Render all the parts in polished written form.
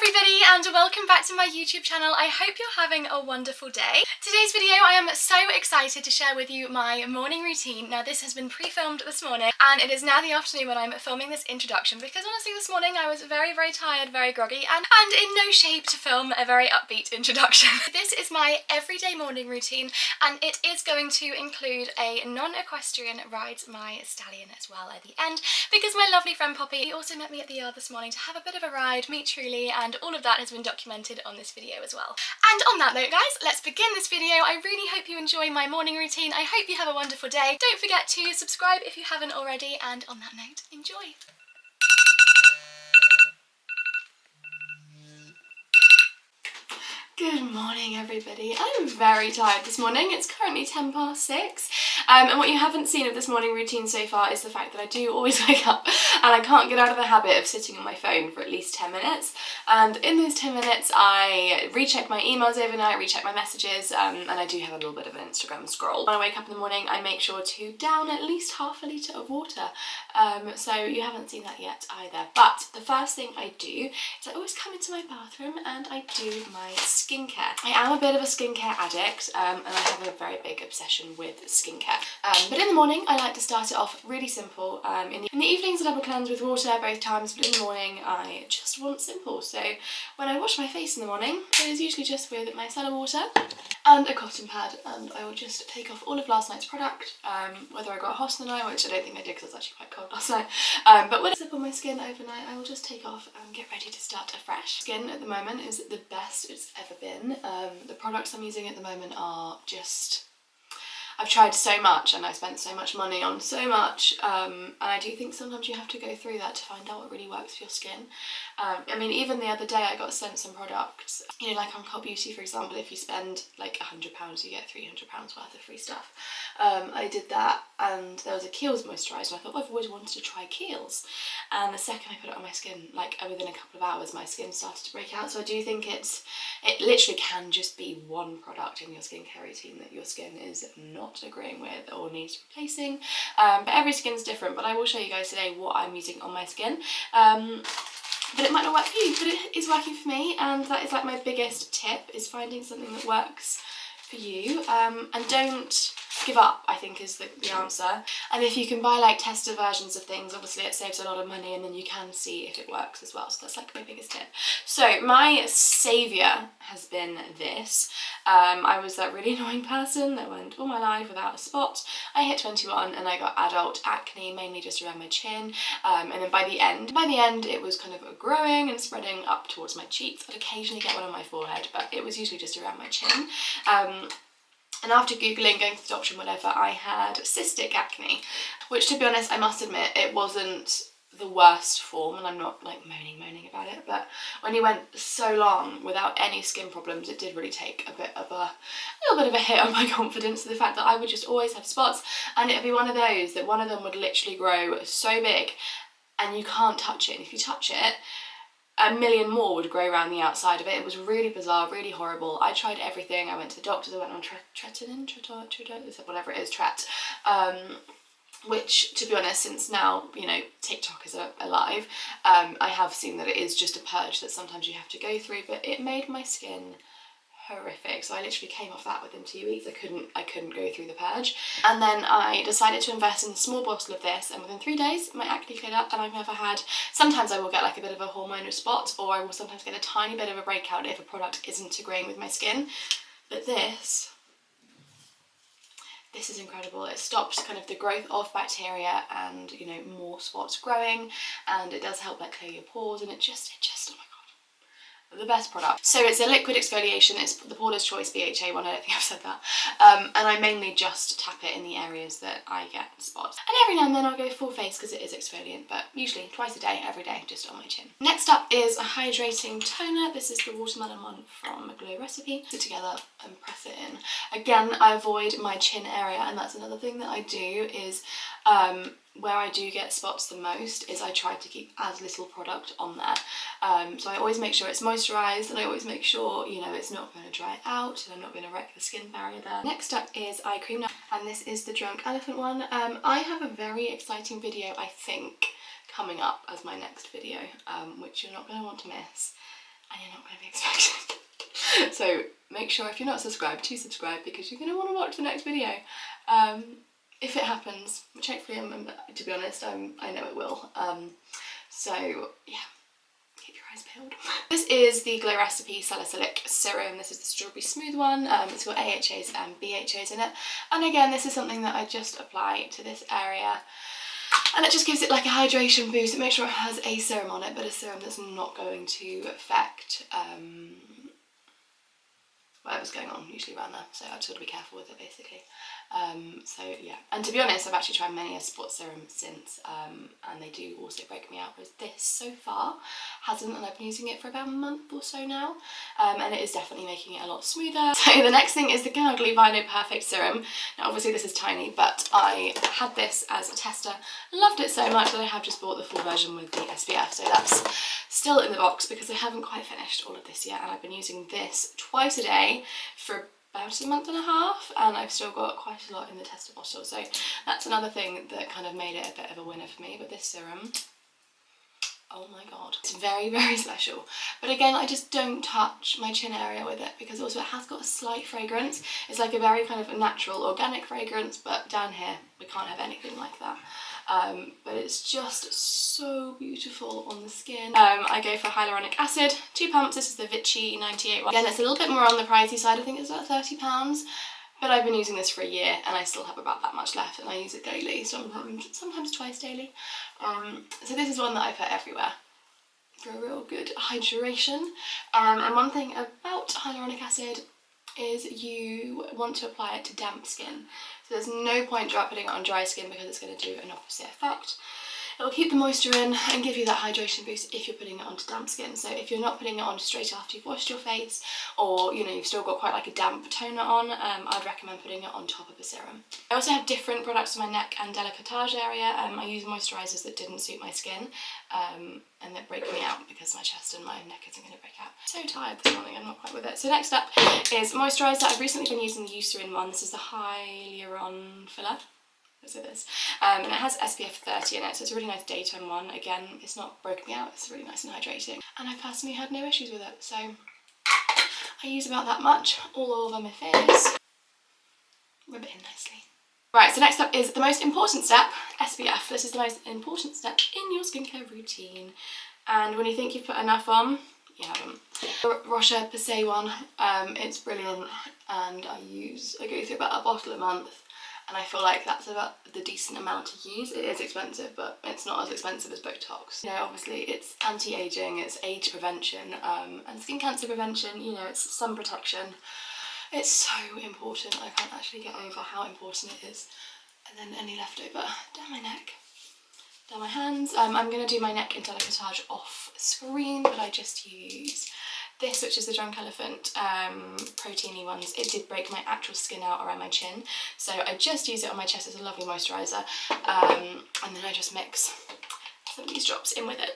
everybody and welcome back to my YouTube channel. I hope you're having a wonderful day. Today's video I am so excited to share with you my morning routine. Now this has been pre-filmed this morning and it is now the afternoon when I'm filming this introduction because honestly this morning I was very tired, very groggy and in no shape to film a very upbeat introduction. This is my everyday morning routine and it is going to include a non-equestrian ride my stallion as well at the end because my lovely friend Poppy also met me at the yard this morning to have a bit of a ride, meet Truly, and all of that has been documented on this video as well. And on that note guys, let's begin this video. I really hope you enjoy my morning routine. I hope you have a wonderful day. Don't forget to subscribe if you haven't already, and on that note, enjoy. Good morning everybody. I'm very tired this morning. It's currently 6:10 and what you haven't seen of this morning routine so far is the fact that I do always wake up and I can't get out of the habit of sitting on my phone for at least 10 minutes, and in those 10 minutes I recheck my emails overnight, recheck my messages, and I do have a little bit of an Instagram scroll. When I wake up in the morning I make sure to down at least half a litre of water, so you haven't seen that yet either. But the first thing I do is I always come into my bathroom and I do my skincare. I am a bit of a skincare addict and I have a very big obsession with skincare. But in the morning I like to start it off really simple. In the evenings I double cleanse with water both times, but in the morning I just want simple. So when I wash my face in the morning, it is usually just with my micellar water and a cotton pad, and I will just take off all of last night's product, whether I got hot in the night, which I don't think I did because it was actually quite cold last night, but when I slip on my skin overnight I will just take off and get ready to start afresh. Skin at the moment is the best it's ever been. The products I'm using at the moment are just, I've tried so much and I spent so much money on so much, and I do think sometimes you have to go through that to find out what really works for your skin. I mean, even the other day I got sent some products, you know, like on Cult Beauty for example, if you spend like £100 you get £300 worth of free stuff. I did that and there was a Kiehl's moisturiser and I thought, well, I've always wanted to try Kiehl's, and the second I put it on my skin, like within a couple of hours my skin started to break out. So I do think it literally can just be one product in your skincare routine that your skin is not agreeing with or needs replacing, but every skin's different. But I will show you guys today what I'm using on my skin, but it might not work for you, but it is working for me, and that is like my biggest tip, is finding something that works for you, and don't give up, I think is the answer. And if you can buy like tested versions of things, obviously it saves a lot of money and then you can see if it works as well. So that's like my biggest tip. So my saviour has been this. I was that really annoying person that went all my life without a spot. I hit 21 and I got adult acne, mainly just around my chin, and then by the end it was kind of growing and spreading up towards my cheeks. I'd occasionally get one on my forehead, but it was usually just around my chin. And after googling, going to the doctor and whatever, I had cystic acne, which to be honest I must admit it wasn't the worst form, and I'm not like moaning about it, but when you went so long without any skin problems it did really take a little bit of a hit on my confidence, the fact that I would just always have spots, and it would be one of those that one of them would literally grow so big and you can't touch it, and if you touch it a million more would grow around the outside of it. It was really bizarre, really horrible. I tried everything. I went to the doctors, I went on whatever it is, Tret, which to be honest, since now, you know, TikTok is alive, I have seen that it is just a purge that sometimes you have to go through, but it made my skin horrific. So I literally came off that within 2 weeks. I couldn't go through the purge, and then I decided to invest in a small bottle of this, and within 3 days my acne cleared up, and I've never had, sometimes I will get like a bit of a hormonal spot, or I will sometimes get a tiny bit of a breakout if a product isn't agreeing with my skin, but this is incredible. It stops kind of the growth of bacteria and, you know, more spots growing, and it does help like clear your pores, and it just oh my god, the best product. So it's a liquid exfoliation, it's the Paula's Choice BHA one, I don't think I've said that, and I mainly just tap it in the areas that I get spots, and every now and then I'll go full face because it is exfoliant, but usually twice a day, every day, just on my chin. Next up is a hydrating toner. This is the watermelon one from Glow Recipe. Put it together and press it in. Again, I avoid my chin area, and that's another thing that I do is where I do get spots the most is I try to keep as little product on there. So I always make sure it's moisturised, and I always make sure, you know, it's not going to dry out and I'm not going to wreck the skin barrier there. Next up is eye cream, and this is the Drunk Elephant one. I have a very exciting video, I think, coming up as my next video, which you're not going to want to miss. and you're not going to be expected. So make sure if you're not subscribed to subscribe, because you're going to want to watch the next video. If it happens, which hopefully, to be honest, I know it will. So yeah, keep your eyes peeled. This is the Glow Recipe Salicylic Serum. This is the strawberry smooth one. It's got AHAs and BHAs in it. And again, this is something that I just apply to this area. And it just gives it like a hydration boost. It makes sure it has a serum on it, but a serum that's not going to affect whatever's going on usually around there. So I've just got to be careful with it basically. So yeah, and to be honest, I've actually tried many a sports serum since, and they do also break me out, whereas this so far hasn't, and I've been using it for about a month or so now, and it is definitely making it a lot smoother. So the next thing is the Gargly Vino Perfect Serum. Now obviously this is tiny, but I had this as a tester, loved it so much that I have just bought the full version with the SPF, so that's still in the box because I haven't quite finished all of this yet, and I've been using this twice a day for about a month and a half, and I've still got quite a lot in the tester bottle, so that's another thing that kind of made it a bit of a winner for me. But this serum, oh my god, it's very, very special. But again, I just don't touch my chin area with it, because also it has got a slight fragrance. It's like a very kind of natural, organic fragrance, but down here we can't have anything like that. But it's just so beautiful on the skin. I go for hyaluronic acid, 2 pumps. This is the Vichy 98 one. Again, it's a little bit more on the pricey side. I think it's about £30, but I've been using this for a year and I still have about that much left, and I use it daily, sometimes twice daily. So this is one that I put everywhere for a real good hydration. And one thing about hyaluronic acid is you want to apply it to damp skin. So there's no point putting it on dry skin, because it's going to do an opposite effect. It'll keep the moisture in and give you that hydration boost if you're putting it onto damp skin. So if you're not putting it on straight after you've washed your face, or you know, you've still got quite like a damp toner on, I'd recommend putting it on top of a serum. I also have different products for my neck and décolletage area. I use moisturisers that didn't suit my skin, and that break me out, because my chest and my neck isn't going to break out. So tired this morning, I'm not quite with it. So next up is moisturiser. I've recently been using the Eucerin one. This is the Hyaluron Filler. So this, and it has SPF 30 in it, so it's a really nice daytime one. Again, it's not broken me out, it's really nice and hydrating, and I personally had no issues with it, so I use about that much all over my face. Rub it in nicely. Right, so next up is the most important step, SPF. This is the most important step in your skincare routine, and when you think you've put enough on, you haven't. The Rocher Posay one, it's brilliant, and I go through about a bottle a month. And I feel like that's about the decent amount to use. It is expensive, but it's not as expensive as Botox. You know, obviously it's anti-aging, it's age prevention, and skin cancer prevention, you know, it's sun protection. It's so important. I can't actually get over how important it is. And then any leftover down my neck, down my hands. I'm going to do my neck and décolletage off screen, but I just use this, which is the Drunk Elephant proteiny ones. It did break my actual skin out around my chin, so I just use it on my chest as a lovely moisturiser, and then I just mix some of these drops in with it.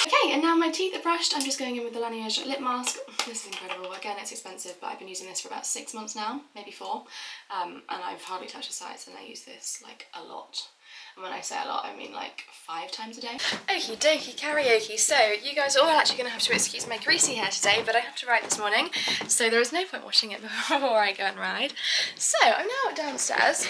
Okay, and now my teeth are brushed. I'm just going in with the Laneige lip mask. This is incredible. Again, it's expensive, but I've been using this for about 6 months now, maybe 4, and I've hardly touched the sides, and I use this like a lot. And when I say a lot, I mean like 5 times a day. Okie dokie karaoke. So you guys are all actually going to have to excuse my greasy hair today, but I have to ride this morning, so there is no point watching it before I go and ride. So I'm now downstairs.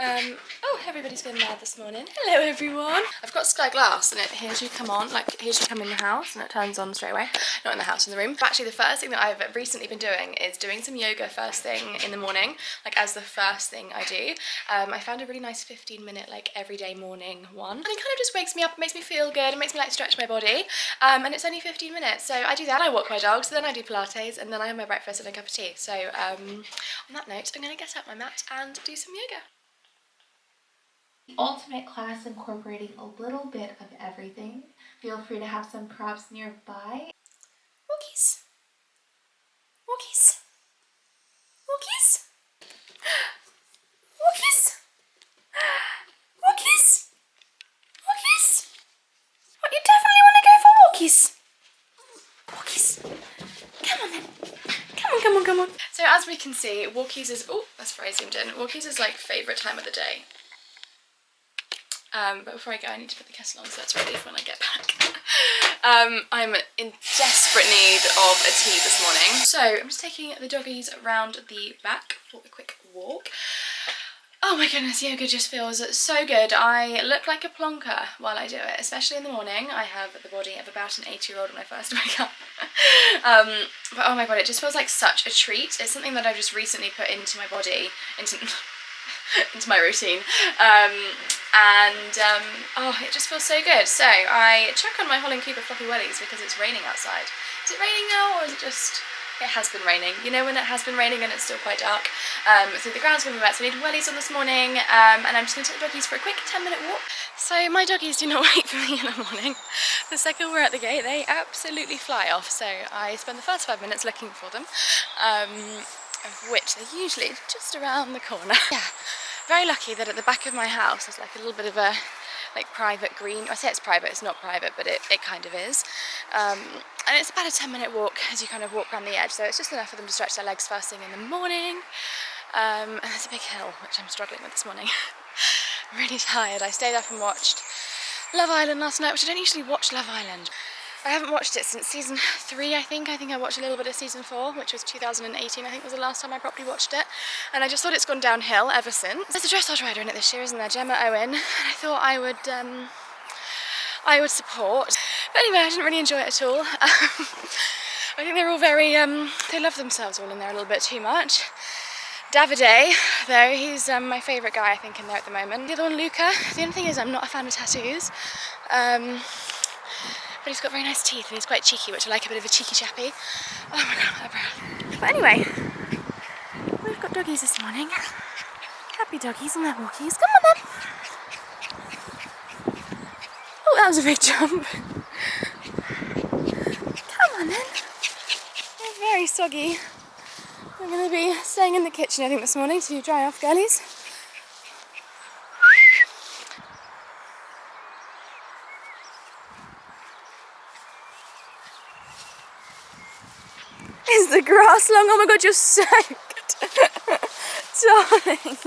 Oh, everybody's been mad this morning. Hello everyone. I've got Sky Glass, and it hears you come on, like hears you come in the house, and it turns on straight away. Not in the house, in the room. But actually the first thing that I've recently been doing is doing some yoga first thing in the morning, like as the first thing I do. I found a really nice 15-minute like everyday morning one, and it kind of just wakes me up, it makes me feel good, it makes me like stretch my body, and it's only 15 minutes. So I do that, I walk my dogs, then I do Pilates, and then I have my breakfast and a cup of tea. So on that note, I'm going to get out my mat and do some yoga. Ultimate class incorporating a little bit of everything. Feel free to have some props nearby. Walkies. Walkies. Walkies. Walkies. Walkies. Walkies. What, you definitely want to go for walkies? Walkies. Come on then. Come on, come on, come on. So as we can see, walkies is, oh, that's very zoomed in. Walkies is like favourite time of the day. But before I go, I need to put the kettle on so it's ready for when I get back. I'm in desperate need of a tea this morning. So I'm just taking the doggies around the back for a quick walk. Oh my goodness, yoga just feels so good. I look like a plonker while I do it, especially in the morning. I have the body of about an 80-year-old when I first wake up. But oh my god, it just feels like such a treat. It's something that I've just recently put into my body, into my routine. Oh, it just feels so good. So I chuck on my Holland Cooper fluffy wellies because it's raining outside. Is it raining now, or is it just... It has been raining. You know when it has been raining and it's still quite dark. So the ground's going to be wet, so I need wellies on this morning, and I'm just going to take the doggies for a quick 10-minute walk. So my doggies do not wait for me in the morning. The second we're at the gate, they absolutely fly off. So I spend the first 5 minutes looking for them, of which they're usually just around the corner. Yeah, very lucky that at the back of my house there's like a little bit of a private green. I say it's private, it's not private, but it kind of is. And it's about a 10-minute walk as you kind of walk around the edge, so it's just enough for them to stretch their legs first thing in the morning. And there's a big hill, which I'm struggling with this morning. I'm really tired. I stayed up and watched Love Island last night, which I don't usually watch Love Island. I haven't watched it since season 3, I think. I think I watched a little bit of season 4, which was 2018, I think was the last time I properly watched it. And I just thought it's gone downhill ever since. There's a dressage rider in it this year, isn't there? Gemma Owen. And I thought I would support. But anyway, I didn't really enjoy it at all. I think they're all very, they love themselves all in there a little bit too much. Davide, though, he's my favourite guy, I think, in there at the moment. The other one, Luca. The only thing is I'm not a fan of tattoos. But he's got very nice teeth and he's quite cheeky, which I like, a bit of a cheeky chappy. Oh my god, I'm out of breath. But anyway, we've got doggies this morning. Happy doggies on their walkies. Come on then. Oh, that was a big jump. Come on then. They're very soggy. We're going to be staying in the kitchen, I think, this morning to dry off girlies. Is the grass long? Oh my god, you're soaked. Darling.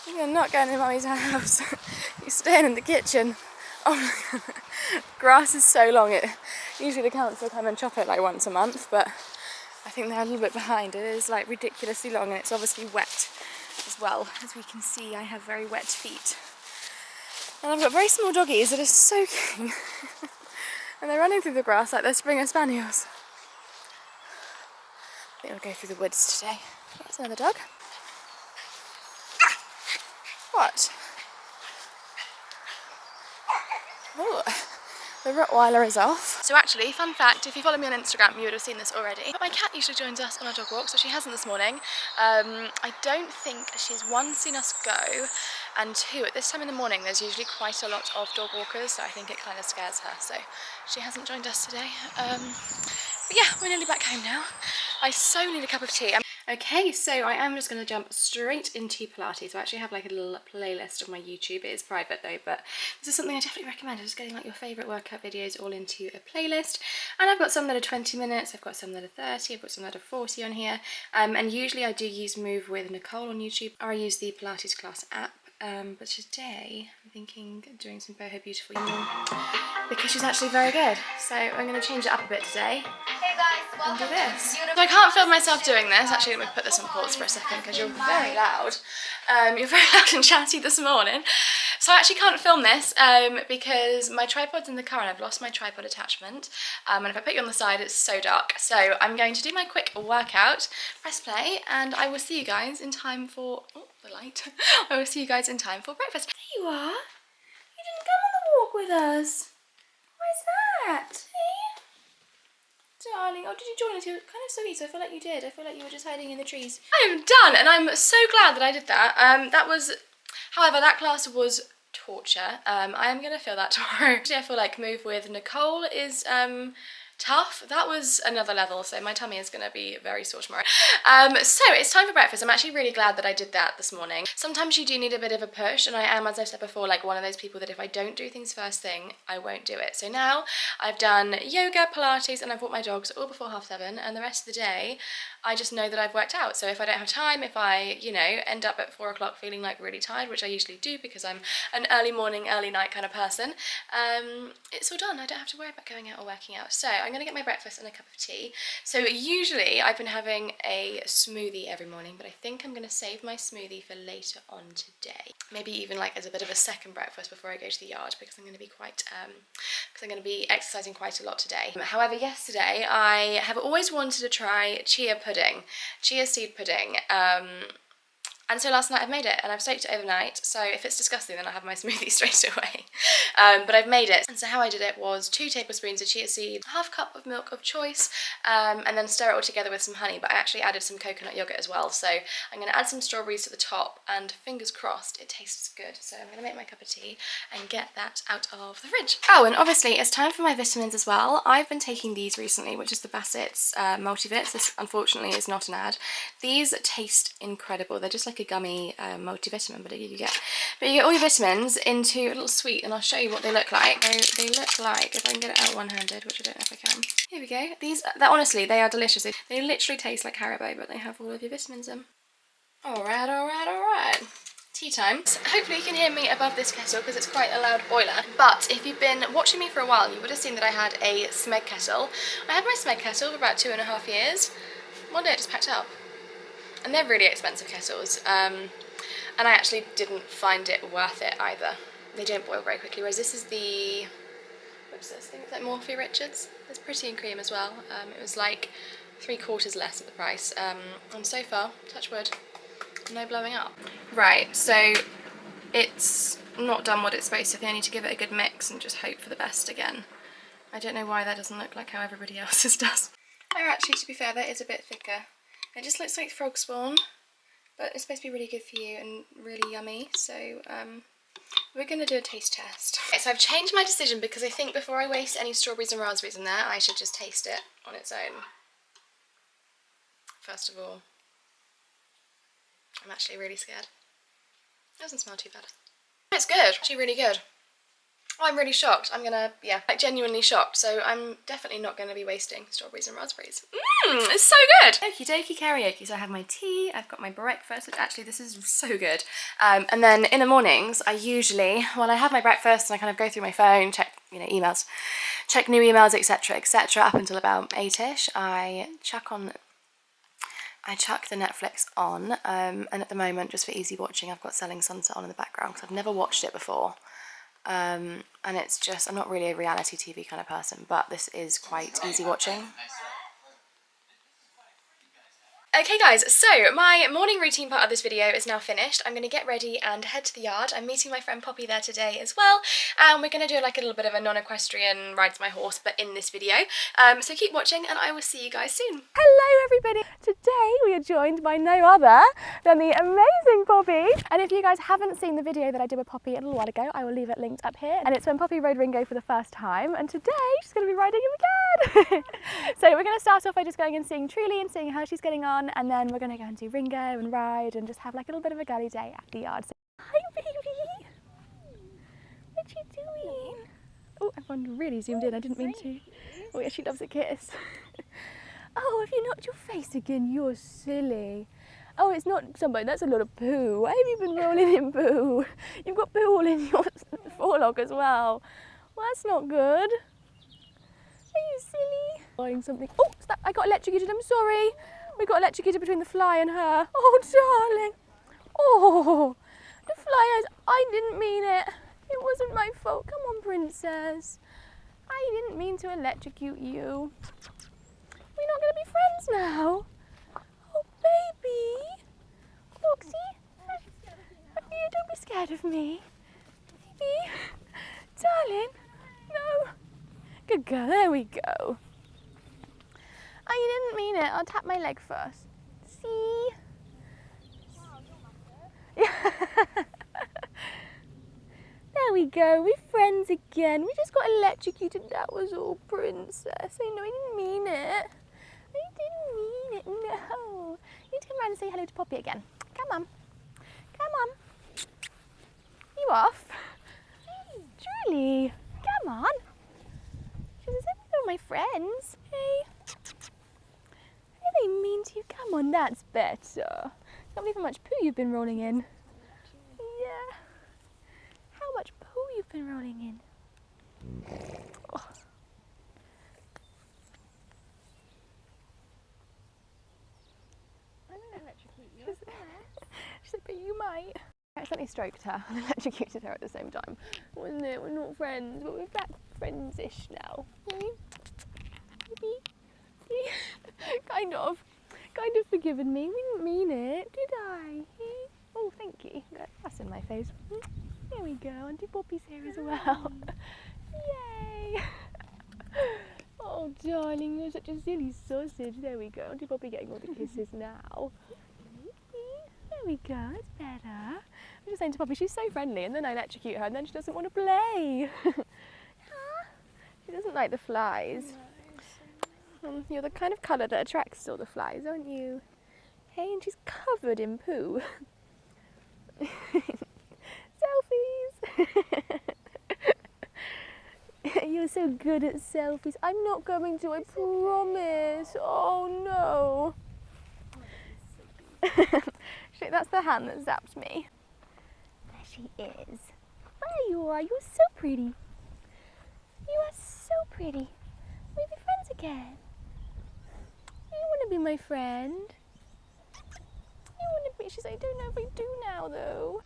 You're not going to Mummy's house. You're staying in the kitchen. Oh my god. Grass is so long. Usually the council come and chop it like once a month, but I think they're a little bit behind. It is like ridiculously long and it's obviously wet as well. As we can see, I have very wet feet. And I've got very small doggies that are soaking. And they're running through the grass like they're Springer Spaniels. I think we'll go through the woods today. That's another dog. What? Oh, the Rottweiler is off. So actually, fun fact, if you follow me on Instagram, you would have seen this already. But my cat usually joins us on our dog walks, so she hasn't this morning. I don't think she's, 1, seen us go, and 2, at this time in the morning, there's usually quite a lot of dog walkers, so I think it kind of scares her, so she hasn't joined us today. But yeah, we're nearly back home now. I so need a cup of tea. Okay, so I am just going to jump straight into Pilates. So I actually have like a little playlist of my YouTube. It is private though, but this is something I definitely recommend. Just getting like your favourite workout videos all into a playlist. And I've got some that are 20 minutes, I've got some that are 30, I've got some that are 40 on here. And usually I do use Move with Nicole on YouTube, or I use the Pilates class app. But today I'm thinking of doing some Boho Beautiful because she's actually very good. So I'm going to change it up a bit today. Hey guys, welcome and do this. So I can't film myself doing this. Actually, let me put this on pause for a second because you're very loud. You're very loud and chatty this morning. So I actually can't film this because my tripod's in the car and I've lost my tripod attachment. And if I put you on the side, it's so dark. So I'm going to do my quick workout, press play, and I will see you guys in time for... Oh, the light. I will see you guys in time for breakfast. There you are. You didn't come on the walk with us. Where's that? See? Darling, oh, did you join us? You're kind of sweet, so I feel like you did. I feel like you were just hiding in the trees. I am done, and I'm so glad that I did that. However, that class was torture. I am going to feel that tomorrow. Actually, I feel like Move with Nicole is tough. That was another level, so my tummy is going to be very sore tomorrow. So it's time for breakfast. I'm actually really glad that I did that this morning. Sometimes you do need a bit of a push, and I am, as I've said before, like one of those people that if I don't do things first thing, I won't do it. So now I've done yoga, Pilates, and I've walked my dogs all before 7:30, and the rest of the day I just know that I've worked out. So if I don't have time, if I, you know, end up at 4 o'clock feeling like really tired, which I usually do because I'm an early morning, early night kind of person, it's all done. I don't have to worry about going out or working out. So I'm gonna get my breakfast and a cup of tea. So usually I've been having a smoothie every morning, but I think I'm gonna save my smoothie for later on today. Maybe even like as a bit of a second breakfast before I go to the yard, because I'm gonna be quite, because I'm gonna be exercising quite a lot today. However, yesterday I have always wanted to try chia seed pudding. And so last night I've made it, and I've soaked it overnight, so if it's disgusting then I'll have my smoothie straight away. But I've made it, and so how I did it was 2 tablespoons of chia seed, half cup of milk of choice, and then stir it all together with some honey, but I actually added some coconut yogurt as well, so I'm going to add some strawberries to the top, and fingers crossed it tastes good. So I'm going to make my cup of tea and get that out of the fridge. Oh, and obviously it's time for my vitamins as well. I've been taking these recently, which is the Bassett's multivits. This unfortunately is not an ad. These taste incredible. They're just like a gummy multivitamin, but you get all your vitamins into a little sweet, and I'll show you what they look like. So they look like, if I can get it out one-handed, which I don't know if I can. Here we go. Honestly, they are delicious. They literally taste like Haribo, but they have all of your vitamins in. Alright, alright, alright. Tea time. So hopefully you can hear me above this kettle because it's quite a loud boiler. But if you've been watching me for a while, you would have seen that I had a Smeg kettle. I had my Smeg kettle for about 2.5 years. One day it just packed up. And they're really expensive kettles, and I actually didn't find it worth it either. They don't boil very quickly, whereas this is the, what's this, I think it's like Morphe Richards. It's pretty and cream as well. It was like 3/4 less of the price, and so far, touch wood, no blowing up. Right, so it's not done what it's supposed to. I think I need to give it a good mix and just hope for the best again. I don't know why that doesn't look like how everybody else's does. Oh, actually, to be fair, that is a bit thicker. It just looks like frog spawn, but it's supposed to be really good for you and really yummy, so we're going to do a taste test. Okay, so I've changed my decision because I think before I waste any strawberries and raspberries in there, I should just taste it on its own. First of all, I'm actually really scared. It doesn't smell too bad. It's good, actually really good. Oh, I'm really shocked. I'm gonna, yeah, like genuinely shocked. So I'm definitely not gonna be wasting strawberries and raspberries. It's so good! Okie dokie karaoke. So I have my tea, I've got my breakfast, which actually this is so good. And then in the mornings, I usually, while I have my breakfast and I kind of go through my phone, check, you know, emails, check new emails, etc., etc., up until about 8ish, I chuck the Netflix on, and at the moment, just for easy watching, I've got Selling Sunset on in the background because I've never watched it before. And it's just, I'm not really a reality TV kind of person, but this is quite easy watching. Okay guys, so my morning routine part of this video is now finished. I'm going to get ready and head to the yard. I'm meeting my friend Poppy there today as well, and we're going to do like a little bit of a non-equestrian rides my horse, but in this video. So keep watching and I will see you guys soon. Hello everybody! Today we are joined by no other than the amazing Poppy. And if you guys haven't seen the video that I did with Poppy a little while ago, I will leave it linked up here. And it's when Poppy rode Ringo for the first time, and today she's going to be riding him again. So we're going to start off by just going and seeing Truly and seeing how she's getting on. And then we're going to go and do Ringo and ride and just have like a little bit of a girly day at the yard. So, hi baby! What you doing? Oh, everyone really zoomed in, I didn't mean to. Oh yeah, she loves a kiss. Oh, have you knocked your face again? You're silly. Oh, it's not somebody, that's a lot of poo. Why have you been rolling in poo? You've got poo all in your forelock as well. Well, that's not good. Are you silly? Buying something. Oh, I got electrocuted, I'm sorry. We got electrocuted between the fly and her. Oh, darling. Oh, the fly has, I didn't mean it. It wasn't my fault. Come on, princess. I didn't mean to electrocute you. We're not going to be friends now. Oh, baby. Foxy. Don't be scared of me. Baby. Darling. No. Good girl. There we go. Oh, you didn't mean it. I'll tap my leg first. See? Yeah. There we we go, we're friends again. We just got electrocuted, that was all, princess. I know, I didn't mean it. I didn't mean it, no. You turn around and say hello to Poppy again. Come on. Come on. You off? Truly. Come on. She says, hello, my friends. Hey. Are they mean to you? Come on, that's better. Can't believe how much poo you've been rolling in. Yeah. How much poo you've been rolling in. Oh. I'm gonna electrocute you. She said, but you might. I accidentally stroked her and electrocuted her at the same time. Wasn't it? We're not friends, but we're back friends-ish now. Maybe? Kind of forgiven me. We didn't mean it, did I? Oh, thank you. That's in my face. There we go. Auntie Poppy's here as well. Yay! Oh, darling, you're such a silly sausage. There we go. Auntie Poppy getting all the kisses now. There we go. That's better. I'm just saying to Poppy, she's so friendly, and then I electrocute her, and then she doesn't want to play. She doesn't like the flies. You're the kind of colour that attracts all the flies, aren't you? Hey, and she's covered in poo. Selfies! You're so good at selfies. I'm not going to, I promise. Oh no. That's the hand that zapped me. There she is. There you are. You're so pretty. You are so pretty. We'll be friends again. You want to be my friend? You want to be? She's like, I don't know if I do now though.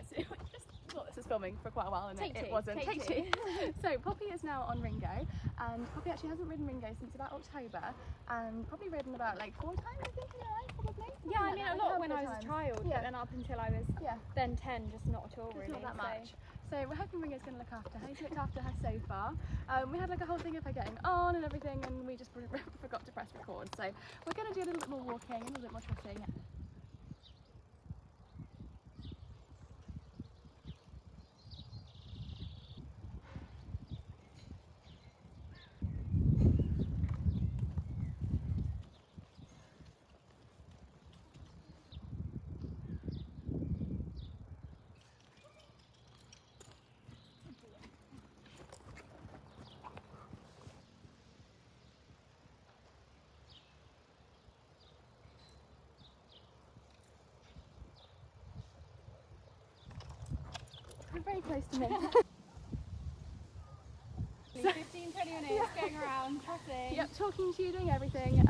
So I just thought this was filming for quite a while and it wasn't. Take two. So Poppy is now on Ringo, and Poppy actually hasn't ridden Ringo since about October, and probably ridden about like 4 times I think in her life probably. Yeah, I mean a lot when I was a child, but then up until I was then 10, just not at all really. Not that much. So we're hoping Ringo's going to look after her. He's looked after her so far. We had like a whole thing of her getting on and everything, and we just forgot to press record. So we're going to do a little bit more walking, a little bit more trotting. You're very close to me. 15-20 minutes going around, trotting. Yep, talking to you, doing everything.